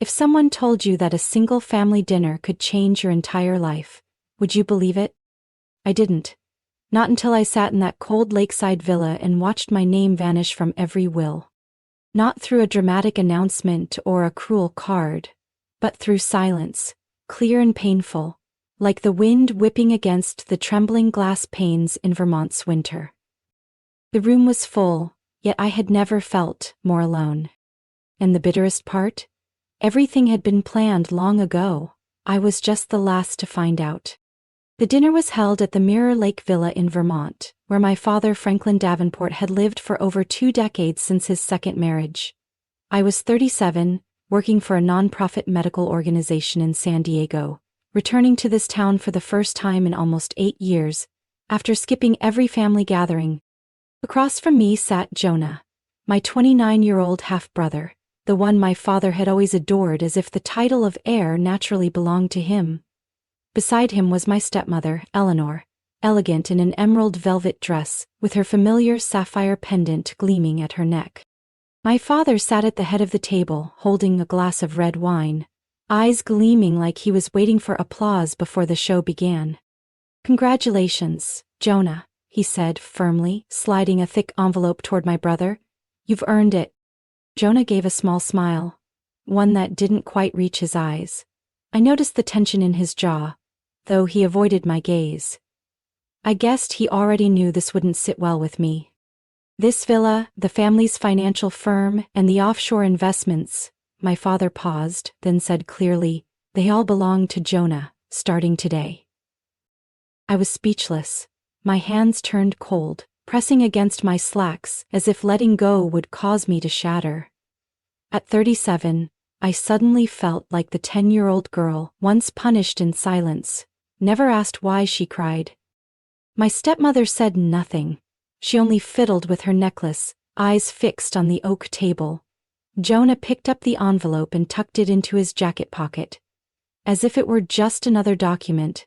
If someone told you that a single family dinner could change your entire life, would you believe it? I didn't. Not until I sat in that cold lakeside villa and watched my name vanish from every will. Not through a dramatic announcement or a cruel card, but through silence, clear and painful, like the wind whipping against the trembling glass panes in Vermont's winter. The room was full, yet I had never felt more alone. And the bitterest part? Everything had been planned long ago. I was just the last to find out. The dinner was held at the Mirror Lake Villa in Vermont, where my father Franklin Davenport had lived for over 2 decades since his second marriage. I was 37, working for a nonprofit medical organization in San Diego, returning to this town for the first time in almost 8 years, after skipping every family gathering. Across from me sat Jonah, my 29-year-old half-brother, the one my father had always adored as if the title of heir naturally belonged to him. Beside him was my stepmother, Eleanor, elegant in an emerald velvet dress, with her familiar sapphire pendant gleaming at her neck. My father sat at the head of the table, holding a glass of red wine, eyes gleaming like he was waiting for applause before the show began. "Congratulations, Jonah," he said firmly, sliding a thick envelope toward my brother. "You've earned it." Jonah gave a small smile, one that didn't quite reach his eyes. I noticed the tension in his jaw, though he avoided my gaze. I guessed he already knew this wouldn't sit well with me. This villa, the family's financial firm, and the offshore investments, my father paused, then said clearly, they all belong to Jonah, starting today. I was speechless. My hands turned cold, pressing against my slacks as if letting go would cause me to shatter. At 37, I suddenly felt like the 10-year-old girl, once punished in silence, never asked why she cried. My stepmother said nothing. She only fiddled with her necklace, eyes fixed on the oak table. Jonah picked up the envelope and tucked it into his jacket pocket, as if it were just another document,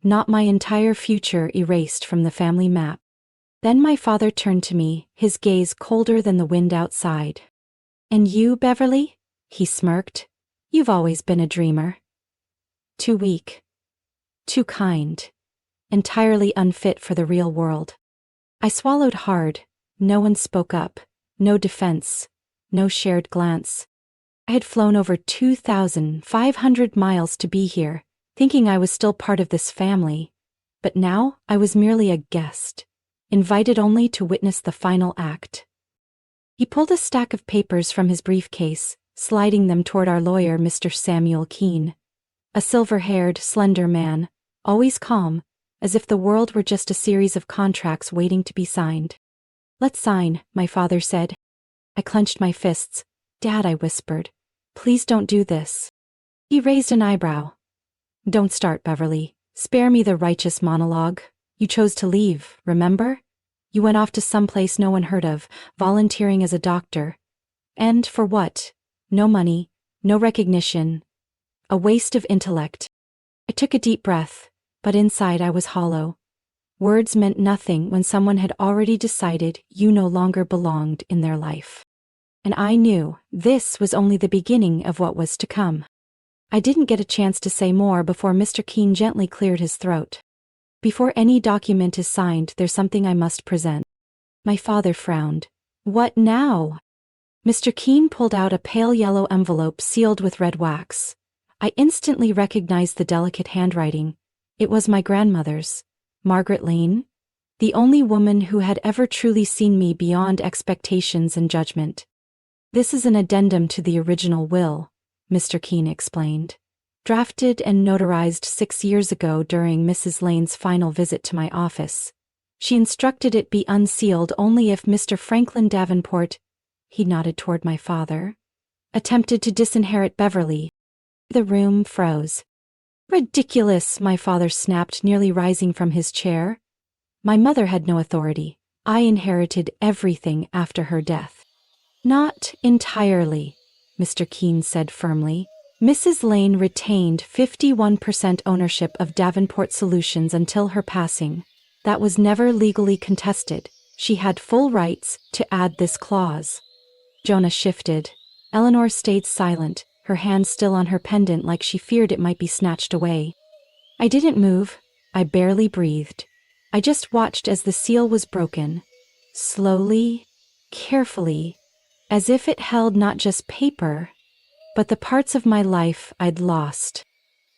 not my entire future erased from the family map. Then my father turned to me, his gaze colder than the wind outside. "And you, Beverly?" he smirked. "You've always been a dreamer. Too weak. Too kind. Entirely unfit for the real world." I swallowed hard. No one spoke up. No defense. No shared glance. I had flown over 2,500 miles to be here, thinking I was still part of this family. But now I was merely a guest, invited only to witness the final act. He pulled a stack of papers from his briefcase, sliding them toward our lawyer, Mr. Samuel Keene. A silver-haired, slender man, always calm, as if the world were just a series of contracts waiting to be signed. "Let's sign," my father said. I clenched my fists. "Dad," I whispered, "please don't do this." He raised an eyebrow. "Don't start, Beverly. Spare me the righteous monologue. You chose to leave, remember? You went off to someplace no one heard of, volunteering as a doctor. And for what? No money, no recognition. A waste of intellect." I took a deep breath, but inside I was hollow. Words meant nothing when someone had already decided you no longer belonged in their life. And I knew this was only the beginning of what was to come. I didn't get a chance to say more before Mr. Keene gently cleared his throat. "Before any document is signed, there's something I must present." My father frowned. "What now?" Mr. Keene pulled out a pale yellow envelope sealed with red wax. I instantly recognized the delicate handwriting. It was my grandmother's, Margaret Lane, the only woman who had ever truly seen me beyond expectations and judgment. "This is an addendum to the original will," Mr. Keene explained. "Drafted and notarized 6 years ago during Mrs. Lane's final visit to my office. She instructed it be unsealed only if Mr. Franklin Davenport," he nodded toward my father, "attempted to disinherit Beverly." The room froze. "Ridiculous," my father snapped, nearly rising from his chair. "My mother had no authority. I inherited everything after her death." "Not entirely," Mr. Keene said firmly. "Mrs. Lane retained 51% ownership of Davenport Solutions until her passing. That was never legally contested. She had full rights to add this clause." Jonah shifted. Eleanor stayed silent, her hand still on her pendant like she feared it might be snatched away. I didn't move. I barely breathed. I just watched as the seal was broken. Slowly, carefully, as if it held not just paper, but the parts of my life I'd lost.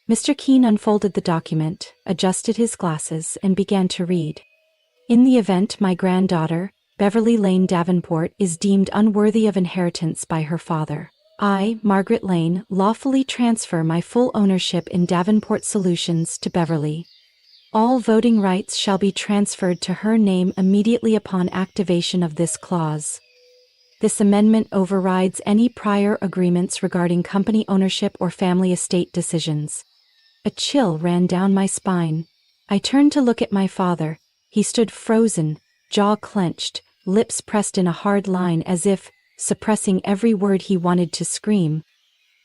Mr. Keene unfolded the document, adjusted his glasses, and began to read. In the event my granddaughter, Beverly Lane Davenport, is deemed unworthy of inheritance by her father, I, Margaret Lane, lawfully transfer my full ownership in Davenport Solutions to Beverly. All voting rights shall be transferred to her name immediately upon activation of this clause. This amendment overrides any prior agreements regarding company ownership or family estate decisions. A chill ran down my spine. I turned to look at my father. He stood frozen, jaw clenched, lips pressed in a hard line as if suppressing every word he wanted to scream.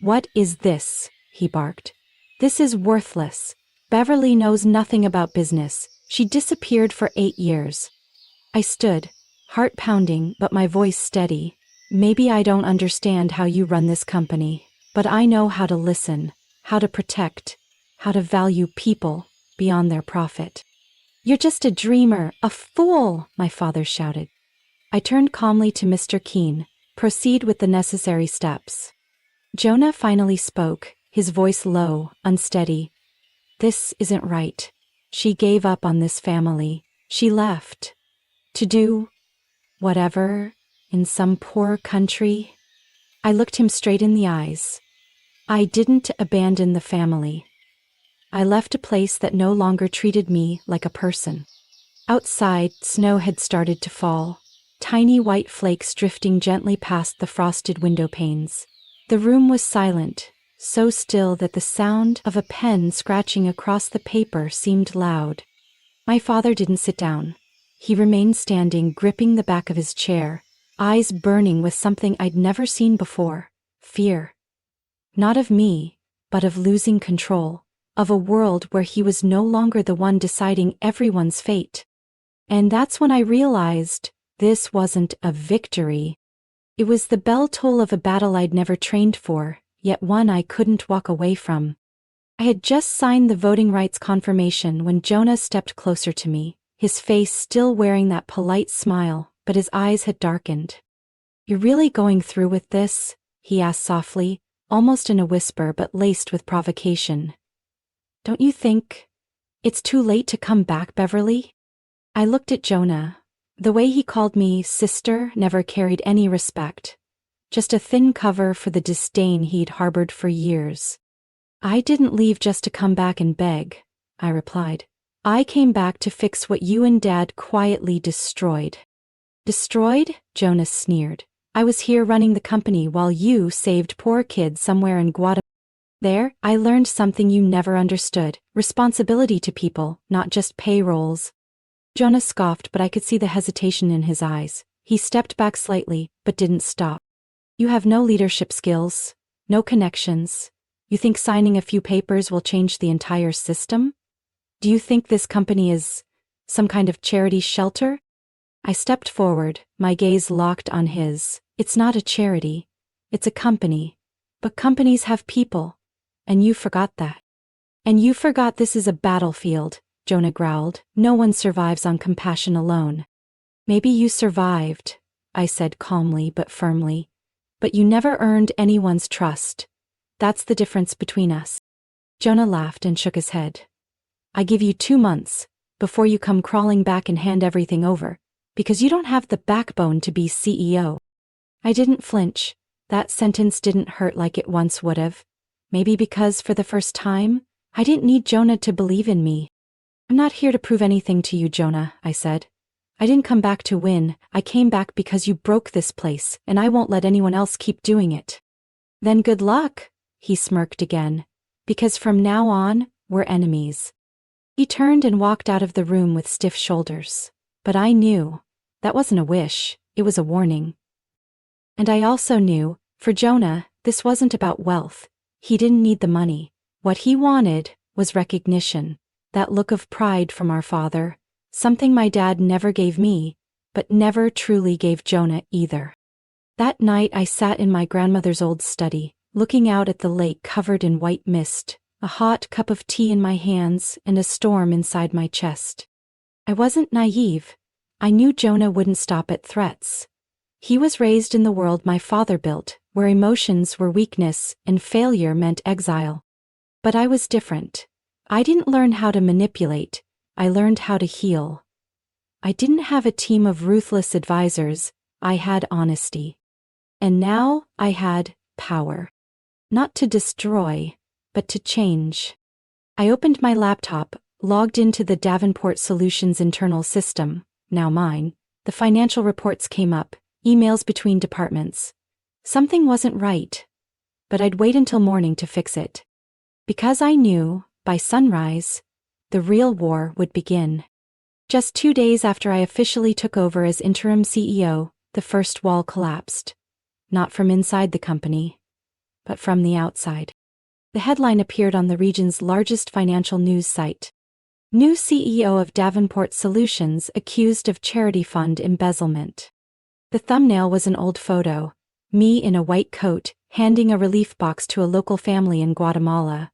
"What is this?" he barked. "This is worthless. Beverly knows nothing about business. She disappeared for 8 years." I stood, heart pounding but my voice steady. "Maybe I don't understand how you run this company, but I know how to listen, how to protect, how to value people beyond their profit." "You're just a dreamer, a fool," my father shouted. I turned calmly to Mr. Keene. "Proceed with the necessary steps." Jonah finally spoke, his voice low, unsteady. "This isn't right. She gave up on this family. She left. To do whatever in some poor country." I looked him straight in the eyes. "I didn't abandon the family. I left a place that no longer treated me like a person." Outside, snow had started to fall, tiny white flakes drifting gently past the frosted window panes. The room was silent, so still that the sound of a pen scratching across the paper seemed loud. My father didn't sit down. He remained standing, gripping the back of his chair, eyes burning with something I'd never seen before: fear. Not of me, but of losing control, of a world where he was no longer the one deciding everyone's fate. And that's when I realized this wasn't a victory. It was the bell toll of a battle I'd never trained for, yet one I couldn't walk away from. I had just signed the voting rights confirmation when Jonah stepped closer to me, his face still wearing that polite smile, but his eyes had darkened. "You're really going through with this?" he asked softly, almost in a whisper but laced with provocation. "Don't you think it's too late to come back, Beverly?" I looked at Jonah. The way he called me sister never carried any respect, just a thin cover for the disdain he'd harbored for years. "I didn't leave just to come back and beg," I replied. "I came back to fix what you and Dad quietly destroyed." "Destroyed?" Jonah sneered. "I was here running the company while you saved poor kids somewhere in Guatemala. There, I learned something you never understood: responsibility to people, not just payrolls." Jonah scoffed, but I could see the hesitation in his eyes. He stepped back slightly, but didn't stop. "You have no leadership skills, no connections. You think signing a few papers will change the entire system? Do you think this company is some kind of charity shelter?" I stepped forward, my gaze locked on his. "It's not a charity. It's a company. But companies have people. And you forgot that." "And you forgot this is a battlefield," Jonah growled. "No one survives on compassion alone." "Maybe you survived," I said calmly but firmly. "But you never earned anyone's trust. That's the difference between us." Jonah laughed and shook his head. "I give you 2 months, before you come crawling back and hand everything over, because you don't have the backbone to be CEO." I didn't flinch. That sentence didn't hurt like it once would have. Maybe because, for the first time, I didn't need Jonah to believe in me. "I'm not here to prove anything to you, Jonah," I said. "I didn't come back to win. I came back because you broke this place, and I won't let anyone else keep doing it." "Then good luck," he smirked again. "Because from now on, we're enemies." He turned and walked out of the room with stiff shoulders. But I knew. That wasn't a wish, it was a warning. And I also knew, for Jonah, this wasn't about wealth. He didn't need the money. What he wanted was recognition. That look of pride from our father, something my dad never gave me, but never truly gave Jonah either. That night I sat in my grandmother's old study, looking out at the lake covered in white mist, a hot cup of tea in my hands and a storm inside my chest. I wasn't naive. I knew Jonah wouldn't stop at threats. He was raised in the world my father built, where emotions were weakness and failure meant exile. But I was different. I didn't learn how to manipulate, I learned how to heal. I didn't have a team of ruthless advisors, I had honesty. And now I had power. Not to destroy, but to change. I opened my laptop, logged into the Davenport Solutions internal system, now mine. The financial reports came up, emails between departments. Something wasn't right. But I'd wait until morning to fix it. Because I knew, by sunrise, the real war would begin. Just 2 days after I officially took over as interim CEO, the first wall collapsed. Not from inside the company, but from the outside. The headline appeared on the region's largest financial news site. New CEO of Davenport Solutions accused of charity fund embezzlement. The thumbnail was an old photo, me in a white coat, handing a relief box to a local family in Guatemala.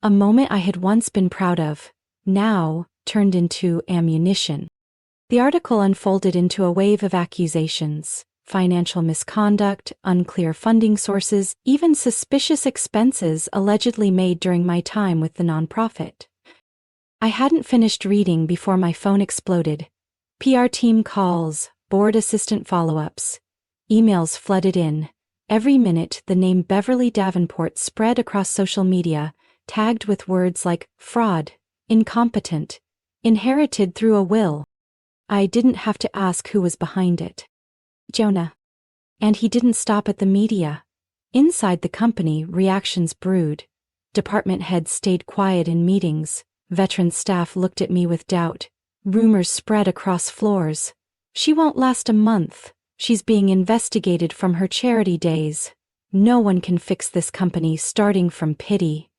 A moment I had once been proud of, now turned into ammunition. The article unfolded into a wave of accusations. Financial misconduct, unclear funding sources, even suspicious expenses allegedly made during my time with the nonprofit. I hadn't finished reading before my phone exploded. PR team calls, board assistant follow-ups. Emails flooded in. Every minute the name Beverly Davenport spread across social media, tagged with words like fraud, incompetent, inherited through a will. I didn't have to ask who was behind it. Jonah. And he didn't stop at the media. Inside the company, reactions brewed. Department heads stayed quiet in meetings. Veteran staff looked at me with doubt. Rumors spread across floors. She won't last a month. She's being investigated from her charity days. No one can fix this company starting from pity.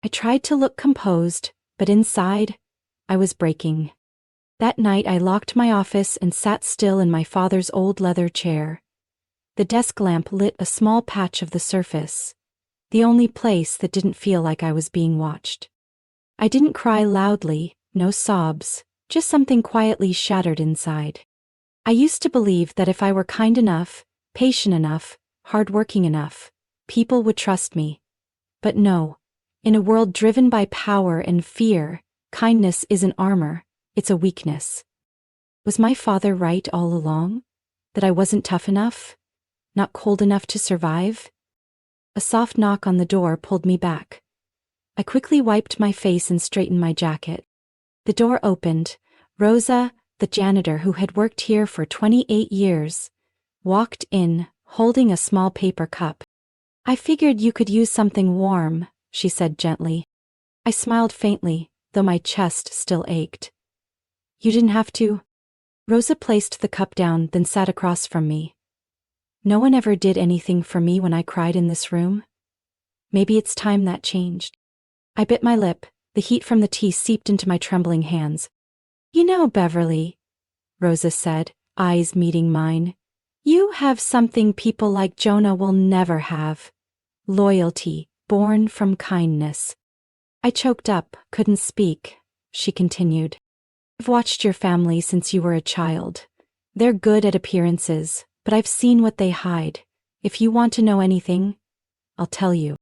I tried to look composed, but inside, I was breaking. That night I locked my office and sat still in my father's old leather chair. The desk lamp lit a small patch of the surface, the only place that didn't feel like I was being watched. I didn't cry loudly, no sobs, just something quietly shattered inside. I used to believe that if I were kind enough, patient enough, hardworking enough, people would trust me. But no, in a world driven by power and fear, kindness isn't armor. It's a weakness. Was my father right all along? That I wasn't tough enough? Not cold enough to survive? A soft knock on the door pulled me back. I quickly wiped my face and straightened my jacket. The door opened. Rosa, the janitor who had worked here for 28 years, walked in, holding a small paper cup. "I figured you could use something warm," she said gently. I smiled faintly, though my chest still ached. "You didn't have to." Rosa placed the cup down, then sat across from me. "No one ever did anything for me when I cried in this room. Maybe it's time that changed." I bit my lip, the heat from the tea seeped into my trembling hands. "You know, Beverly," Rosa said, eyes meeting mine, "you have something people like Jonah will never have. Loyalty, born from kindness." I choked up, couldn't speak. She continued. "I've watched your family since you were a child. They're good at appearances, but I've seen what they hide. If you want to know anything, I'll tell you."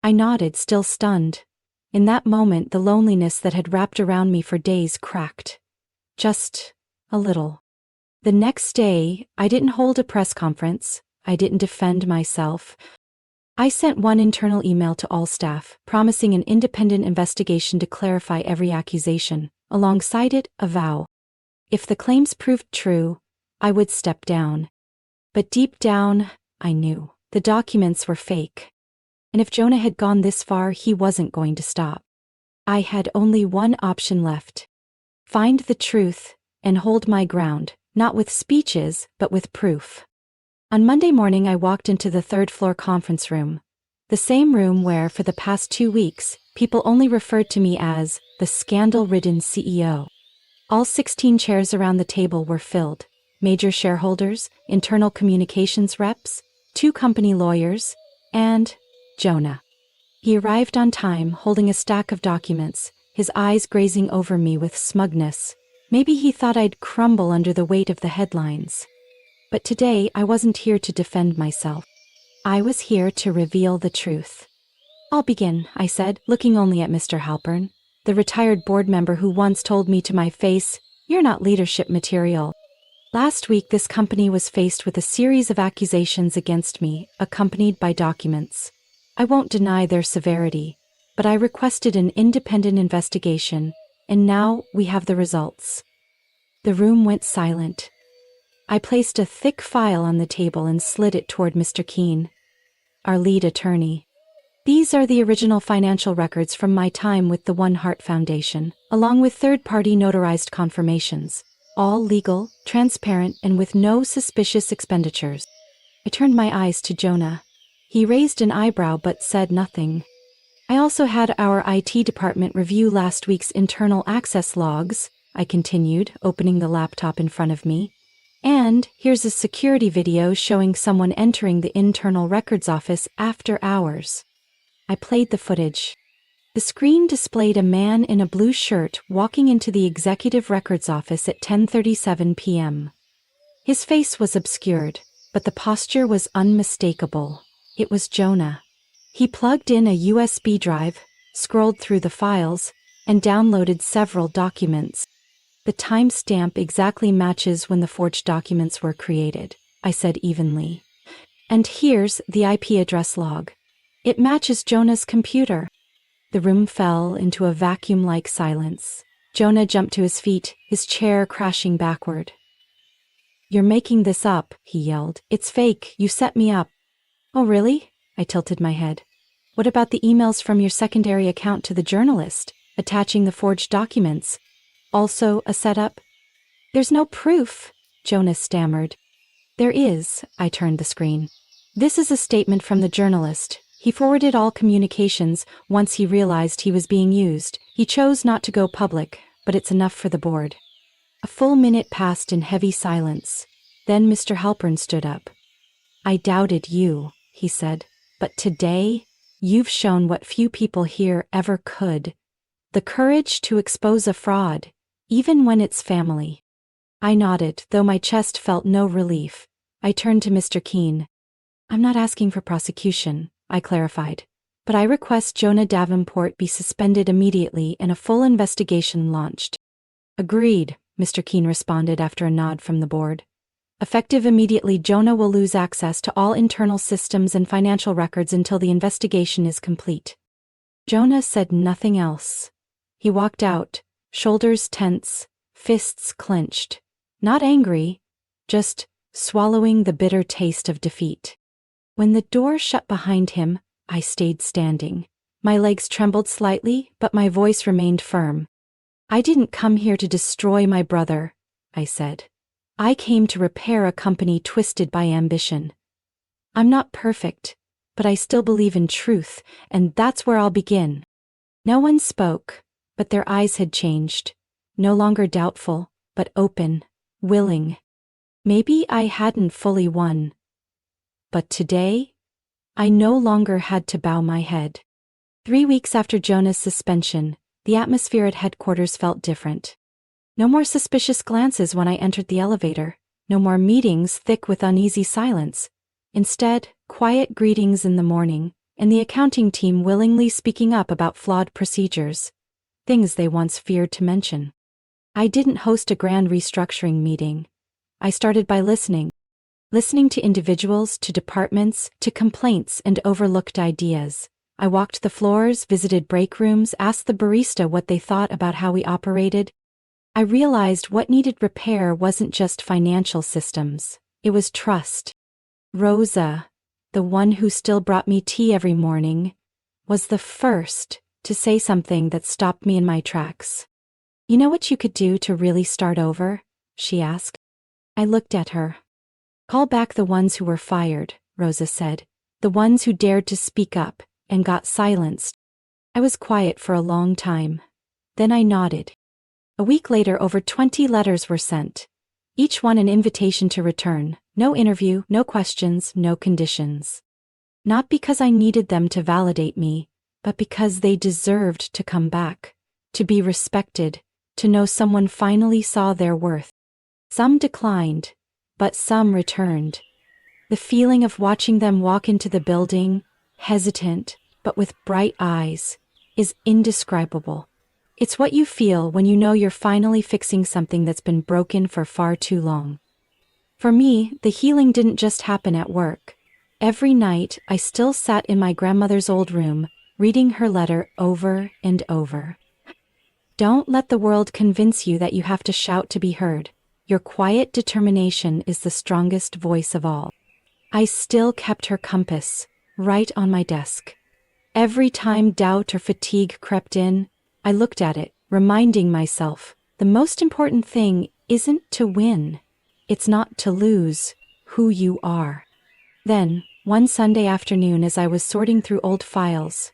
I nodded, still stunned. In that moment, the loneliness that had wrapped around me for days cracked. Just a little. The next day, I didn't hold a press conference. I didn't defend myself. I sent one internal email to all staff, promising an independent investigation to clarify every accusation. Alongside it, a vow. If the claims proved true, I would step down. But deep down, I knew the documents were fake. And if Jonah had gone this far, he wasn't going to stop. I had only one option left. Find the truth and hold my ground, not with speeches, but with proof. On Monday morning, I walked into the third-floor conference room. The same room where, for the past 2 weeks, people only referred to me as the scandal-ridden CEO. All 16 chairs around the table were filled. Major shareholders, internal communications reps, 2 company lawyers, And Jonah. He arrived on time, holding a stack of documents, his eyes grazing over me with smugness. Maybe he thought I'd crumble under the weight of the headlines. But today, I wasn't here to defend myself. I was here to reveal the truth. "I'll begin," I said, looking only at Mr. Halpern, the retired board member who once told me to my face, "You're not leadership material." Last week, this company was faced with a series of accusations against me, accompanied by documents. I won't deny their severity, but I requested an independent investigation, and now we have the results. The room went silent. I placed a thick file on the table and slid it toward Mr. Keene, our lead attorney. "These are the original financial records from my time with the One Heart Foundation, along with third-party notarized confirmations, all legal, transparent, and with no suspicious expenditures." I turned my eyes to Jonah. He raised an eyebrow but said nothing. "I also had our IT department review last week's internal access logs," I continued, opening the laptop in front of me. "And here's a security video showing someone entering the internal records office after hours." I played the footage. The screen displayed a man in a blue shirt walking into the executive records office at 10:37 p.m. His face was obscured, but the posture was unmistakable. It was Jonah. He plugged in a USB drive, scrolled through the files, and downloaded several documents. "The timestamp exactly matches when the forged documents were created," I said evenly. "And here's the IP address log. It matches Jonah's computer." The room fell into a vacuum-like silence. Jonah jumped to his feet, his chair crashing backward. "You're making this up," he yelled. "It's fake. You set me up." "Oh, really?" I tilted my head. "What about the emails from your secondary account to the journalist, attaching the forged documents? Also a setup?" "There's no proof," Jonah stammered. "There is," I turned the screen. "This is a statement from the journalist. He forwarded all communications once he realized he was being used. He chose not to go public, but it's enough for the board." A full minute passed in heavy silence. Then Mr. Halpern stood up. "I doubted you," he said, "but today, you've shown what few people here ever could. The courage to expose a fraud, even when it's family." I nodded, though my chest felt no relief. I turned to Mr. Keene. "I'm not asking for prosecution," I clarified, "but I request Jonah Davenport be suspended immediately and a full investigation launched." "Agreed," Mr. Keene responded after a nod from the board. "Effective immediately, Jonah will lose access to all internal systems and financial records until the investigation is complete." Jonah said nothing else. He walked out, shoulders tense, fists clenched. Not angry, just swallowing the bitter taste of defeat. When the door shut behind him, I stayed standing. My legs trembled slightly, but my voice remained firm. "I didn't come here to destroy my brother," I said. "I came to repair a company twisted by ambition. I'm not perfect, but I still believe in truth, and that's where I'll begin." No one spoke, but their eyes had changed. No longer doubtful, but open, willing. Maybe I hadn't fully won. But today, I no longer had to bow my head. 3 weeks after Jonah's suspension, the atmosphere at headquarters felt different. No more suspicious glances when I entered the elevator. No more meetings thick with uneasy silence. Instead, quiet greetings in the morning, and the accounting team willingly speaking up about flawed procedures, things they once feared to mention. I didn't host a grand restructuring meeting. I started by listening to individuals, to departments, to complaints and overlooked ideas. I walked the floors, visited break rooms, asked the barista what they thought about how we operated. I realized what needed repair wasn't just financial systems. It was trust. Rosa, the one who still brought me tea every morning, was the first to say something that stopped me in my tracks. "You know what you could do to really start over?" she asked. I looked at her. "Call back the ones who were fired," Rosa said. "The ones who dared to speak up and got silenced." I was quiet for a long time. Then I nodded. A week later, over 20 letters were sent. Each one an invitation to return. No interview, no questions, no conditions. Not because I needed them to validate me, but because they deserved to come back, to be respected, to know someone finally saw their worth. Some declined, but some returned. The feeling of watching them walk into the building, hesitant, but with bright eyes, is indescribable. It's what you feel when you know you're finally fixing something that's been broken for far too long. For me, the healing didn't just happen at work. Every night, I still sat in my grandmother's old room, reading her letter over and over. Don't let the world convince you that you have to shout to be heard. Your quiet determination is the strongest voice of all. I still kept her compass, right on my desk. Every time doubt or fatigue crept in, I looked at it, reminding myself, the most important thing isn't to win. It's not to lose who you are. Then, one Sunday afternoon as I was sorting through old files,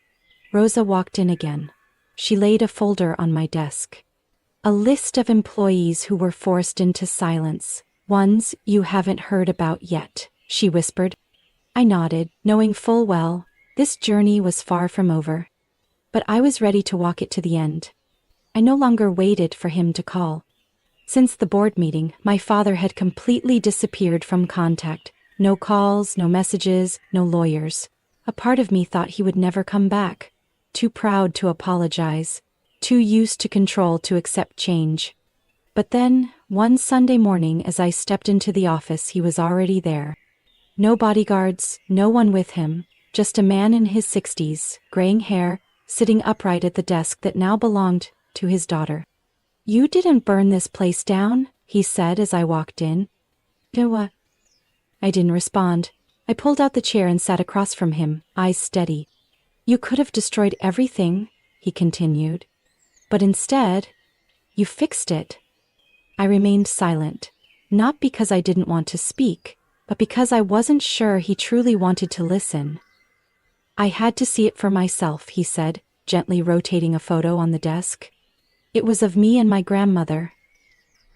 Rosa walked in again. She laid a folder on my desk. A list of employees who were forced into silence. Ones you haven't heard about yet, she whispered. I nodded, knowing full well, this journey was far from over. But I was ready to walk it to the end. I no longer waited for him to call. Since the board meeting, my father had completely disappeared from contact. No calls, no messages, no lawyers. A part of me thought he would never come back. Too proud to apologize. Too used to control to accept change. But then, one Sunday morning as I stepped into the office, he was already there. No bodyguards, no one with him, just a man in his 60s, graying hair, sitting upright at the desk that now belonged to his daughter. You didn't burn this place down, he said as I walked in. What? I didn't respond. I pulled out the chair and sat across from him, eyes steady. You could have destroyed everything, he continued. But instead, you fixed it. I remained silent, not because I didn't want to speak, but because I wasn't sure he truly wanted to listen. I had to see it for myself, he said, gently rotating a photo on the desk. It was of me and my grandmother.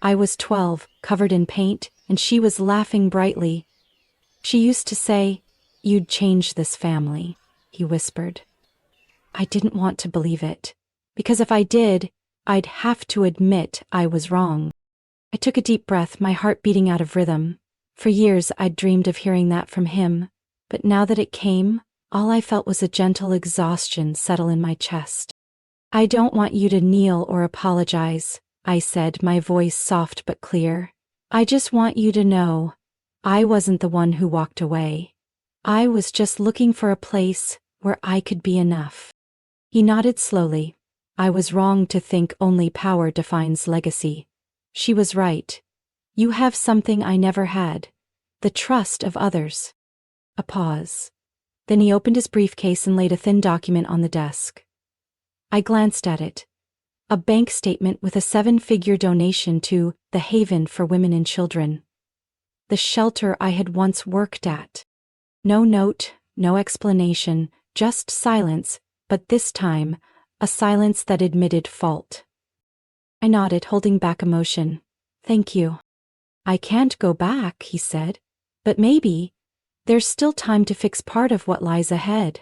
I was 12, covered in paint, and she was laughing brightly. She used to say, "You'd change this family," he whispered. I didn't want to believe it, because if I did, I'd have to admit I was wrong. I took a deep breath, my heart beating out of rhythm. For years I'd dreamed of hearing that from him, but now that it came, all I felt was a gentle exhaustion settle in my chest. I don't want you to kneel or apologize, I said, my voice soft but clear. I just want you to know, I wasn't the one who walked away. I was just looking for a place where I could be enough. He nodded slowly. I was wrong to think only power defines legacy. She was right. You have something I never had. The trust of others. A pause. Then he opened his briefcase and laid a thin document on the desk. I glanced at it. A bank statement with a 7-figure donation to the Haven for Women and Children. The shelter I had once worked at. No note, no explanation, just silence, but this time, a silence that admitted fault. I nodded, holding back emotion. Thank you. I can't go back, he said, but maybe there's still time to fix part of what lies ahead.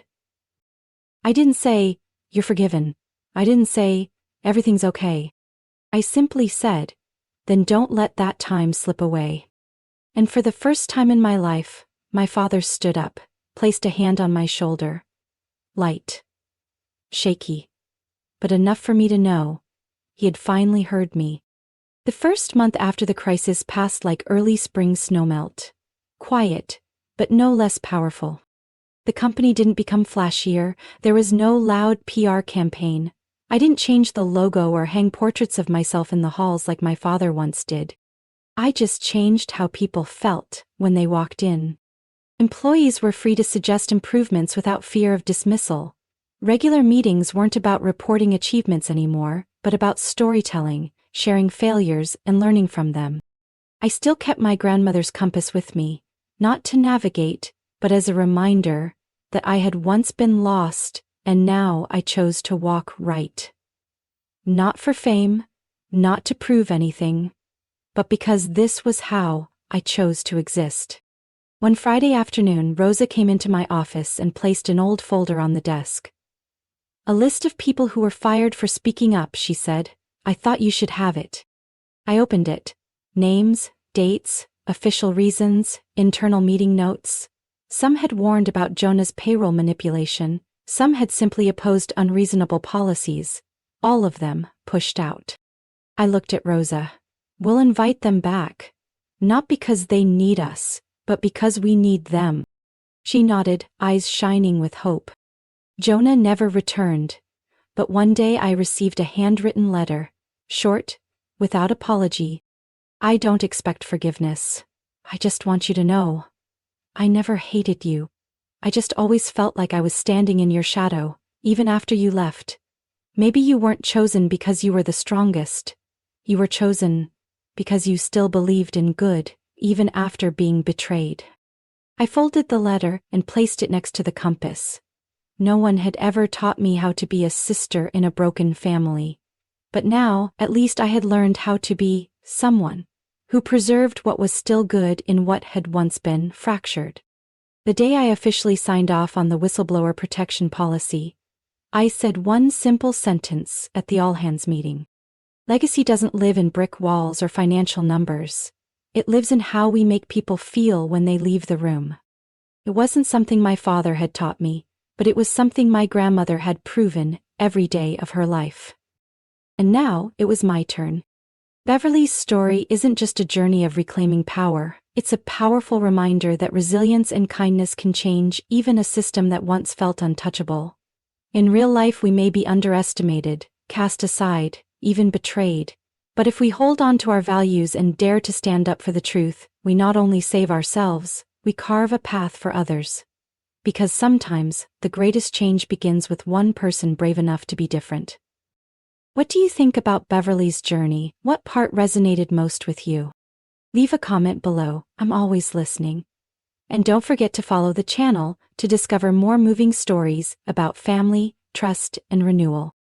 I didn't say, you're forgiven. I didn't say, everything's okay. I simply said, then don't let that time slip away. And for the first time in my life, my father stood up, placed a hand on my shoulder. Light. Shaky. But enough for me to know. He had finally heard me. The first month after the crisis passed like early spring snowmelt. Quiet, but no less powerful. The company didn't become flashier, there was no loud PR campaign. I didn't change the logo or hang portraits of myself in the halls like my father once did. I just changed how people felt when they walked in. Employees were free to suggest improvements without fear of dismissal. Regular meetings weren't about reporting achievements anymore, but about storytelling, sharing failures, and learning from them. I still kept my grandmother's compass with me, not to navigate, but as a reminder that I had once been lost, and now I chose to walk right. Not for fame, not to prove anything, but because this was how I chose to exist. One Friday afternoon, Rosa came into my office and placed an old folder on the desk. "A list of people who were fired for speaking up," she said. "I thought you should have it." I opened it. Names, dates, official reasons, internal meeting notes. Some had warned about Jonah's payroll manipulation, some had simply opposed unreasonable policies. All of them pushed out. I looked at Rosa. "We'll invite them back. Not because they need us, but because we need them." She nodded, eyes shining with hope. Jonah never returned, but one day I received a handwritten letter, short, without apology. "I don't expect forgiveness. I just want you to know. I never hated you. I just always felt like I was standing in your shadow, even after you left. Maybe you weren't chosen because you were the strongest. You were chosen because you still believed in good, even after being betrayed." I folded the letter and placed it next to the compass. No one had ever taught me how to be a sister in a broken family. But now, at least I had learned how to be someone who preserved what was still good in what had once been fractured. The day I officially signed off on the whistleblower protection policy, I said one simple sentence at the all-hands meeting. Legacy doesn't live in brick walls or financial numbers. It lives in how we make people feel when they leave the room. It wasn't something my father had taught me, but it was something my grandmother had proven every day of her life. And now it was my turn. Beverly's story isn't just a journey of reclaiming power, it's a powerful reminder that resilience and kindness can change even a system that once felt untouchable. In real life we may be underestimated, cast aside, even betrayed. But if we hold on to our values and dare to stand up for the truth, we not only save ourselves, we carve a path for others. Because sometimes, the greatest change begins with one person brave enough to be different. What do you think about Beverly's journey? What part resonated most with you? Leave a comment below, I'm always listening. And don't forget to follow the channel to discover more moving stories about family, trust, and renewal.